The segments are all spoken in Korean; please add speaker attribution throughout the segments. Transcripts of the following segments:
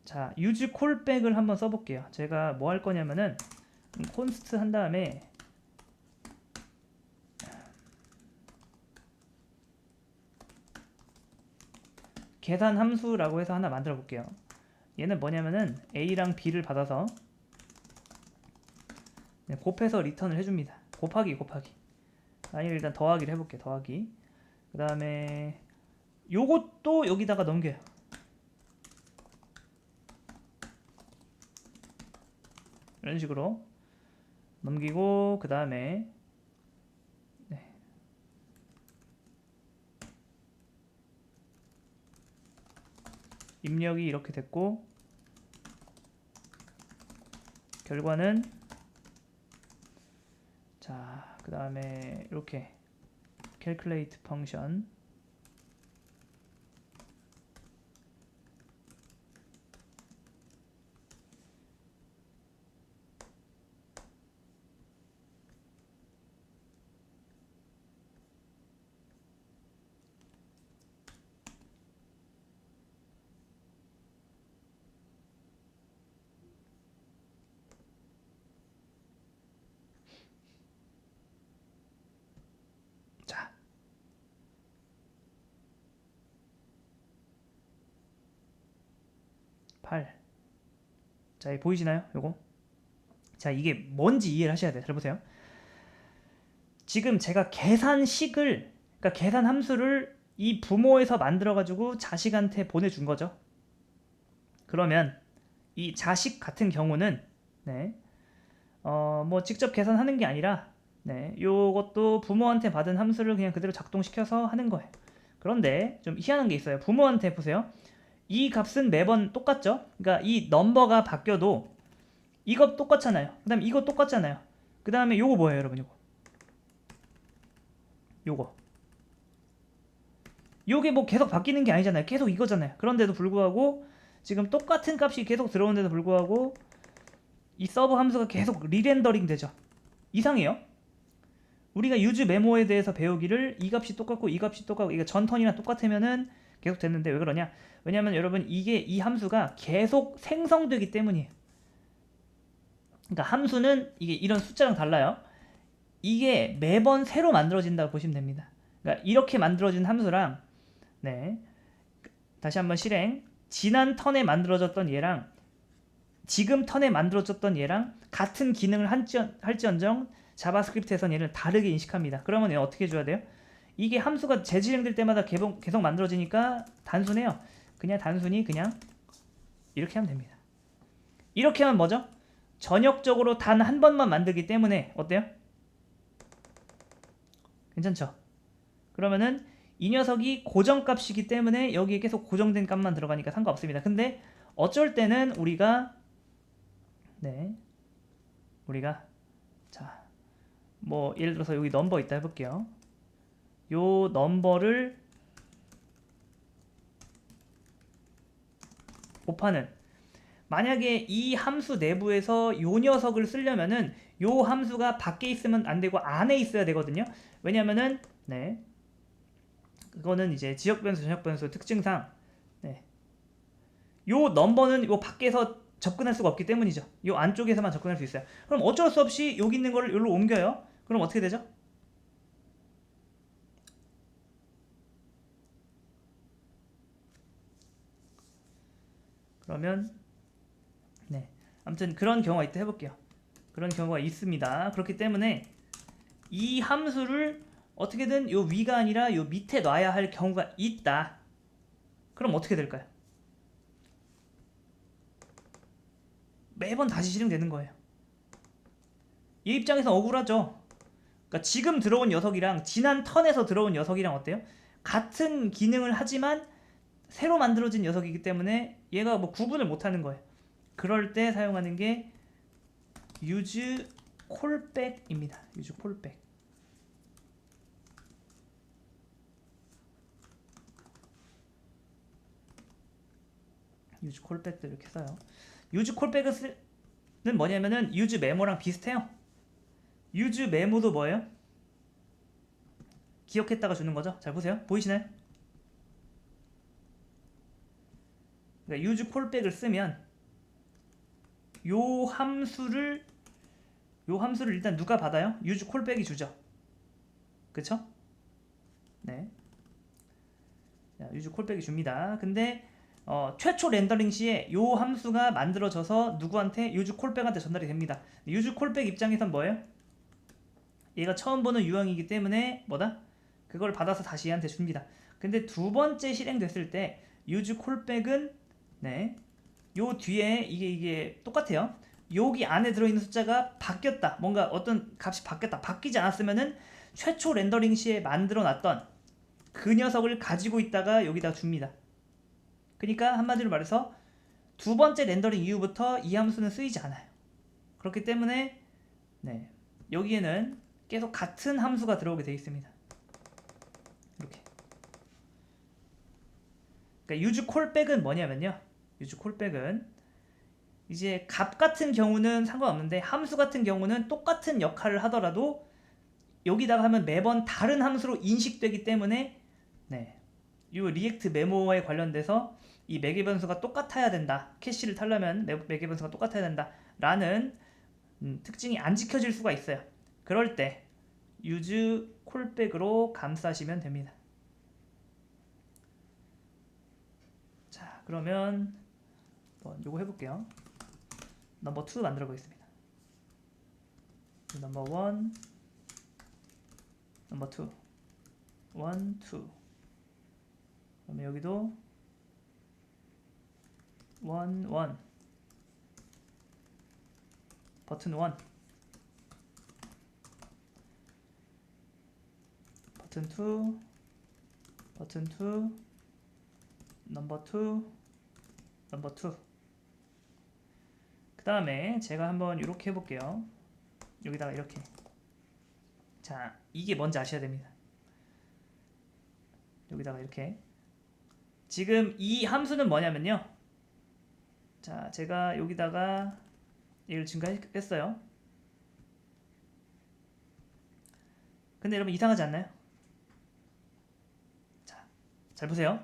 Speaker 1: 자, use callback을 한번 써볼게요. 제가 뭐 할 거냐면은 const 한 다음에 계산 함수라고 해서 하나 만들어 볼게요. 얘는 뭐냐면은 a랑 b를 받아서 곱해서 리턴을 해줍니다. 곱하기. 아니 일단 더하기를 해볼게요. 더하기. 그 다음에 요것도 여기다가 넘겨요. 이런 식으로 넘기고 그 다음에 입력이 이렇게 됐고 결과는 자, 그 다음에 이렇게 calculate 펑션 자, 8. 자, 이 보이시나요? 요거. 자, 이게 뭔지 이해를 하셔야 돼요. 잘 보세요. 지금 제가 계산식을, 그러니까 계산 함수를 이 부모에서 만들어가지고 자식한테 보내준 거죠. 그러면 이 자식 같은 경우는 뭐 직접 계산하는 게 아니라 요것도 부모한테 받은 함수를 그냥 그대로 작동시켜서 하는 거예요. 그런데 좀 희한한 게 있어요. 부모한테 보세요. 이 값은 매번 똑같죠? 그러니까 이 넘버가 바뀌어도 이거 똑같잖아요. 그 다음에 이거 똑같잖아요. 그 다음에 요거 뭐예요, 여러분? 요게 뭐 계속 바뀌는 게 아니잖아요. 계속 이거잖아요. 그런데도 불구하고 지금 똑같은 값이 계속 들어오는데도 불구하고 이 서브 함수가 계속 리렌더링 되죠. 이상해요. 우리가 유즈 메모에 대해서 배우기를 이 값이 똑같고 이 값이 똑같고 이게 전 턴이랑 똑같으면은 계속 됐는데 왜 그러냐? 왜냐면 여러분 이게 이 함수가 계속 생성되기 때문이에요. 그러니까 함수는 이게 이런 숫자랑 달라요. 이게 매번 새로 만들어진다고 보시면 됩니다. 그러니까 이렇게 만들어진 함수랑 다시 한번 실행. 지난 턴에 만들어졌던 얘랑 지금 턴에 만들어졌던 얘랑 같은 기능을 할지언정 자바스크립트에서는 얘를 다르게 인식합니다. 그러면 얘 어떻게 해줘야 돼요? 이게 함수가 재실행될 때마다 계속 만들어지니까 단순해요. 그냥 단순히 그냥 이렇게 하면 됩니다. 이렇게 하면 뭐죠? 전역적으로 단 한 번만 만들기 때문에 어때요? 괜찮죠? 그러면은 이 녀석이 고정값이기 때문에 여기에 계속 고정된 값만 들어가니까 상관없습니다. 근데 어쩔 때는 우리가 자, 뭐 예를 들어서 여기 넘버 있다 해볼게요. 요 넘버를 곱하는 만약에 이 함수 내부에서 요 녀석을 쓰려면은 요 함수가 밖에 있으면 안 되고 안에 있어야 되거든요. 왜냐면은 그거는 이제 지역 변수, 전역 변수 특징상 요 넘버는 요 밖에서 접근할 수가 없기 때문이죠. 요 안쪽에서만 접근할 수 있어요. 그럼 어쩔 수 없이 여기 있는 거를 여기로 옮겨요. 그럼 어떻게 되죠? 그러면 아무튼 그런 경우가 있다 해볼게요. 그런 경우가 있습니다. 그렇기 때문에 이 함수를 어떻게든 요 위가 아니라 요 밑에 놔야 할 경우가 있다. 그럼 어떻게 될까요? 매번 다시 실행되는 거예요. 얘 입장에서 억울하죠. 그러니까 지금 들어온 녀석이랑 지난 턴에서 들어온 녀석이랑 어때요? 같은 기능을 하지만 새로 만들어진 녀석이기 때문에 얘가 뭐 구분을 못하는 거예요. 그럴 때 사용하는 게 use callback입니다. use callback. use callback도 이렇게 써요. use callback은 뭐냐면은 use 메모랑 비슷해요. use 메모도 뭐예요? 기억했다가 주는 거죠. 잘 보세요. 보이시나요? 그러니까 use callback을 쓰면 요 함수를 일단 누가 받아요? use callback이 주죠. 그쵸? 네. 자, use callback이 줍니다. 근데 최초 렌더링 시에 요 함수가 만들어져서 누구한테? use callback한테 전달이 됩니다. use callback 입장에선 뭐예요? 얘가 처음 보는 유형이기 때문에 뭐다? 그걸 받아서 다시 얘한테 줍니다. 근데 두 번째 실행됐을 때 use callback은 네, 요 뒤에 이게 똑같아요. 여기 안에 들어있는 숫자가 바뀌었다. 뭔가 어떤 값이 바뀌었다. 바뀌지 않았으면은 최초 렌더링 시에 만들어 놨던 그 녀석을 가지고 있다가 여기다 줍니다. 그러니까 한마디로 말해서 두 번째 렌더링 이후부터 이 함수는 쓰이지 않아요. 그렇기 때문에 네, 여기에는 계속 같은 함수가 들어오게 되어 있습니다. 이렇게. 그러니까 use callback은 뭐냐면요. use callback은 이제 값 같은 경우는 상관없는데 함수 같은 경우는 똑같은 역할을 하더라도 여기다가 하면 매번 다른 함수로 인식되기 때문에 네, 이 리액트 메모에 관련돼서 이 매개 변수가 똑같아야 된다. 캐시를 타려면 매개 변수가 똑같아야 된다. 라는 특징이 안 지켜질 수가 있어요. 그럴 때 use callback으로 감싸시면 됩니다. 자, 그러면 요거 해볼게요. 넘버 2 만들어 보겠습니다. 넘버 1, 넘버 2, 1, 2. 그러면 여기도 1, 1, 버튼 1, 버튼 2, 버튼 2, 넘버 2, 넘버 2. 그 다음에 제가 한번 이렇게 해볼게요. 여기다가 이렇게. 자, 이게 뭔지 아셔야 됩니다. 여기다가 이렇게. 지금 이 함수는 뭐냐면요. 자, 제가 여기다가 얘를 증가했어요. 근데 여러분 이상하지 않나요? 자, 잘 보세요.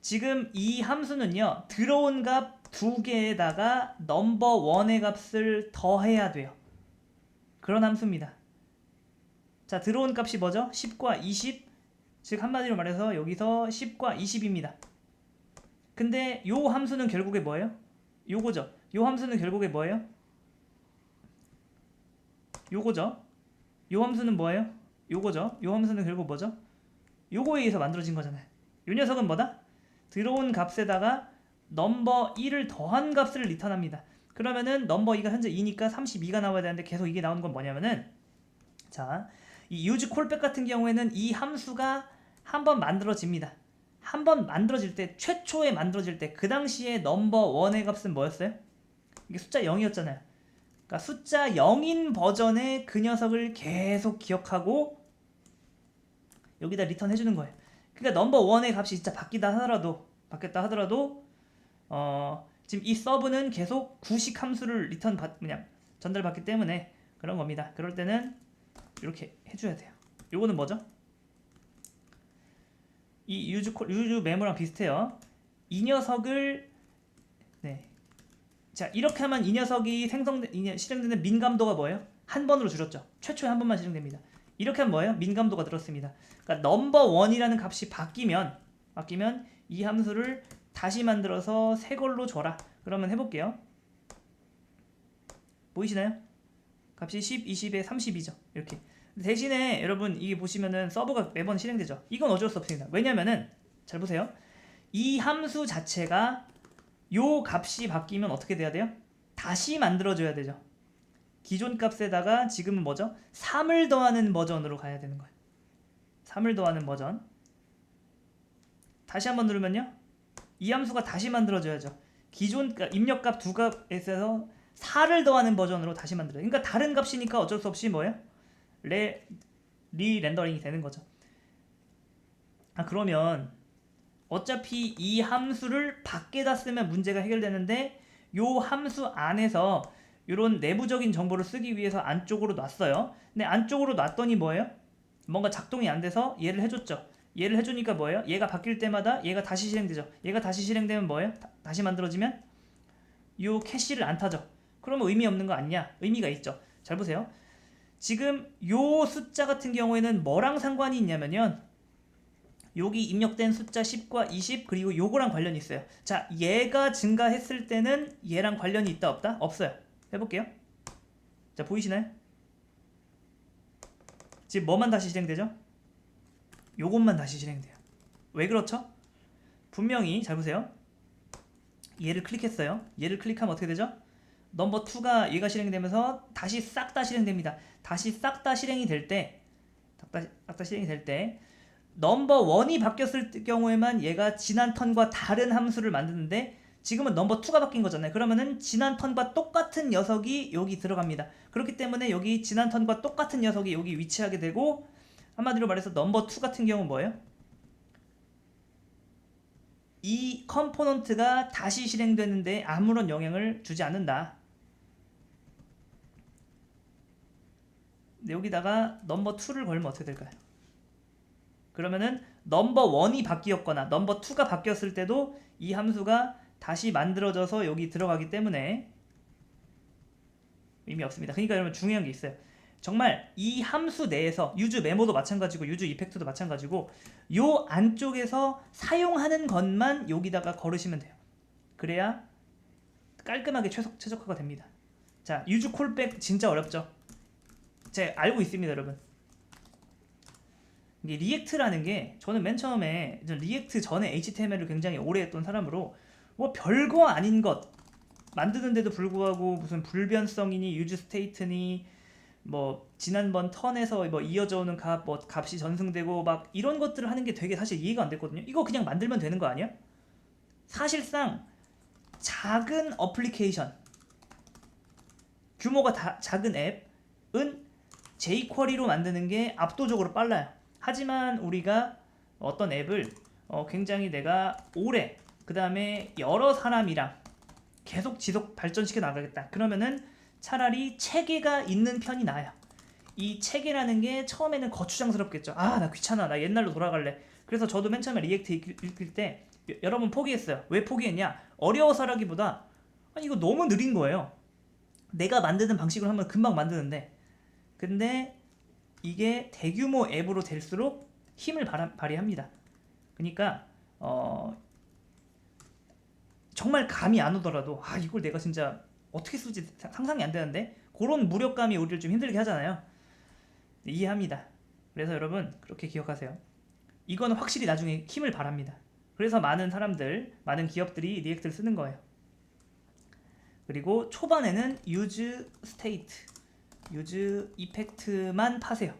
Speaker 1: 지금 이 함수는요. 들어온 값 두 개에다가 넘버 1의 값을 더해야 돼요. 그런 함수입니다. 자, 들어온 값이 뭐죠? 10과 20. 즉 한마디로 말해서 여기서 10과 20입니다. 근데 요 함수는 결국에 뭐예요? 요거죠. 요 함수는 결국에 뭐예요? 요거죠. 요 함수는 뭐예요? 요거죠. 요 함수는 결국 뭐죠? 요거에 의해서 만들어진 거잖아요. 요 녀석은 뭐다? 들어온 값에다가 넘버 1을 더한 값을 리턴합니다. 그러면은 넘버 2가 현재 2니까 32가 나와야 되는데 계속 이게 나오는 건 뭐냐면은 자, 이 use callback 같은 경우에는 이 함수가 한번 만들어집니다. 한번 만들어질 때, 최초에 만들어질 때 그 당시에 넘버 1의 값은 뭐였어요? 이게 숫자 0이었잖아요. 그러니까 숫자 0인 버전의 그 녀석을 계속 기억하고 여기다 리턴 해주는 거예요. 그러니까 넘버 1의 값이 진짜 바뀌었다 하더라도 지금 이 서브는 계속 구식 함수를 전달받기 때문에 그런 겁니다. 그럴 때는 이렇게 해줘야 돼요. 요거는 뭐죠? 이 use 메모랑 비슷해요. 이 녀석을 네. 자, 이렇게 하면 이 녀석이 실행되는 민감도가 뭐예요? 한 번으로 줄였죠. 최초에 한 번만 실행됩니다. 이렇게 하면 뭐예요? 민감도가 늘었습니다. 그러니까 넘버 1이라는 값이 바뀌면 이 함수를 다시 만들어서 새 걸로 줘라. 그러면 해볼게요. 보이시나요? 값이 10, 20에 30이죠. 이렇게. 대신에 여러분 이게 보시면은 서버가 매번 실행되죠. 이건 어쩔 수 없습니다. 왜냐면은 잘 보세요. 이 함수 자체가 요 값이 바뀌면 어떻게 돼야 돼요? 다시 만들어줘야 되죠. 기존 값에다가 지금은 뭐죠? 3을 더하는 버전으로 가야 되는 거예요. 3을 더하는 버전. 다시 한번 누르면요. 이 함수가 다시 만들어줘야죠. 기존 입력값 두 값에서 4를 더하는 버전으로 다시 만들어요. 그러니까 다른 값이니까 어쩔 수 없이 뭐예요? 리렌더링이 되는 거죠. 그러면 어차피 이 함수를 밖에다 쓰면 문제가 해결되는데 요 함수 안에서 이런 내부적인 정보를 쓰기 위해서 안쪽으로 놨어요. 근데 안쪽으로 놨더니 뭐예요? 뭔가 작동이 안 돼서 얘를 해줬죠. 얘를 해주니까 뭐예요? 얘가 바뀔 때마다 얘가 다시 실행되죠. 얘가 다시 실행되면 뭐예요? 다시 만들어지면 요 캐시를 안 타죠. 그러면 의미 없는 거 아니냐? 의미가 있죠. 잘 보세요. 지금 요 숫자 같은 경우에는 뭐랑 상관이 있냐면요, 여기 입력된 숫자 10과 20 그리고 요거랑 관련이 있어요. 자, 얘가 증가했을 때는 얘랑 관련이 있다 없다? 없어요. 해볼게요. 자, 보이시나요? 지금 뭐만 다시 실행되죠? 요것만 다시 실행돼요. 왜 그렇죠? 분명히 잘 보세요. 얘를 클릭했어요. 얘를 클릭하면 어떻게 되죠? 넘버 2가 얘가 실행되면서 다시 싹 다 실행됩니다. 다시 싹 다 실행이 될 때, 싹 다 실행이 될 때 넘버 1이 바뀌었을 경우에만 얘가 지난 턴과 다른 함수를 만드는데, 지금은 넘버 2가 바뀐 거잖아요. 그러면은 지난 턴과 똑같은 녀석이 여기 들어갑니다. 그렇기 때문에 여기 지난 턴과 똑같은 녀석이 여기 위치하게 되고, 한마디로 말해서 넘버 2 같은 경우는 뭐예요? 이 컴포넌트가 다시 실행되는데 아무런 영향을 주지 않는다. 근데 여기다가 넘버 2를 걸면 어떻게 될까요? 그러면은 넘버 1이 바뀌었거나 넘버 2가 바뀌었을 때도 이 함수가 다시 만들어져서 여기 들어가기 때문에 의미 없습니다. 그러니까 여러분 중요한 게 있어요. 정말 이 함수 내에서 유즈 메모도 마찬가지고 유즈 이펙트도 마찬가지고 요 안쪽에서 사용하는 것만 여기다가 걸으시면 돼요. 그래야 깔끔하게 최적화가 됩니다. 자, 유즈 콜백 진짜 어렵죠? 제가 알고 있습니다, 여러분. 이게 리액트라는 게, 저는 맨 처음에 리액트 전에 HTML을 굉장히 오래 했던 사람으로 뭐 별거 아닌 것 만드는데도 불구하고 무슨 불변성이니 유즈 스테이트니 뭐 지난번 턴에서 뭐 이어져 오는 값, 뭐 값이 전승되고 막 이런 것들을 하는 게 되게 사실 이해가 안 됐거든요. 이거 그냥 만들면 되는 거 아니야? 사실상 작은 어플리케이션, 규모가 작은 앱은 jQuery로 만드는 게 압도적으로 빨라요. 하지만 우리가 어떤 앱을 굉장히 내가 오래, 그 다음에 여러 사람이랑 계속 지속 발전시켜 나가겠다. 그러면은 차라리 체계가 있는 편이 나아요. 이 체계라는 게 처음에는 거추장스럽겠죠. 아, 나 귀찮아. 나 옛날로 돌아갈래. 그래서 저도 맨 처음에 리액트 읽을 때 여러 번 포기했어요. 왜 포기했냐? 어려워서라기보다 아니 이거 너무 느린 거예요. 내가 만드는 방식으로 하면 금방 만드는데, 근데 이게 대규모 앱으로 될수록 힘을 발휘합니다. 그러니까 정말 감이 안 오더라도 이걸 내가 진짜 어떻게 쓰지 상상이 안 되는데, 그런 무력감이 우리를 좀 힘들게 하잖아요. 이해합니다. 그래서 여러분 그렇게 기억하세요. 이거는 확실히 나중에 힘을 발합니다. 그래서 많은 사람들, 많은 기업들이 리액트를 쓰는 거예요. 그리고 초반에는 유즈 스테이트, 유즈 이펙트만 파세요.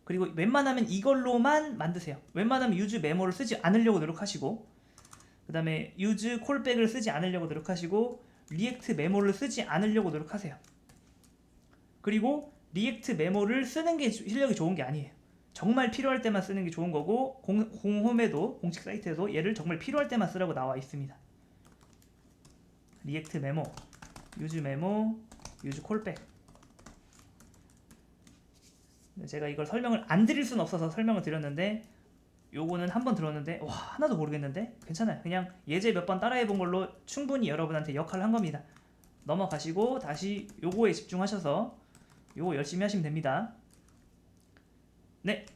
Speaker 1: 그리고 웬만하면 이걸로만 만드세요. 웬만하면 유즈 메모를 쓰지 않으려고 노력하시고, 그 다음에 유즈 콜백을 쓰지 않으려고 노력하시고, 리액트 메모를 쓰지 않으려고 노력하세요. 그리고 리액트 메모를 쓰는 게 실력이 좋은 게 아니에요. 정말 필요할 때만 쓰는 게 좋은 거고, 공홈에도, 공식 사이트에도 얘를 정말 필요할 때만 쓰라고 나와 있습니다. 리액트 메모, 유즈 콜백. 제가 이걸 설명을 안 드릴 수는 없어서 설명을 드렸는데, 요거는 한번 들었는데 와, 하나도 모르겠는데 괜찮아요. 그냥 예제 몇 번 따라해 본 걸로 충분히 여러분한테 역할을 한 겁니다. 넘어가시고 다시 요거에 집중하셔서 요거 열심히 하시면 됩니다. 네,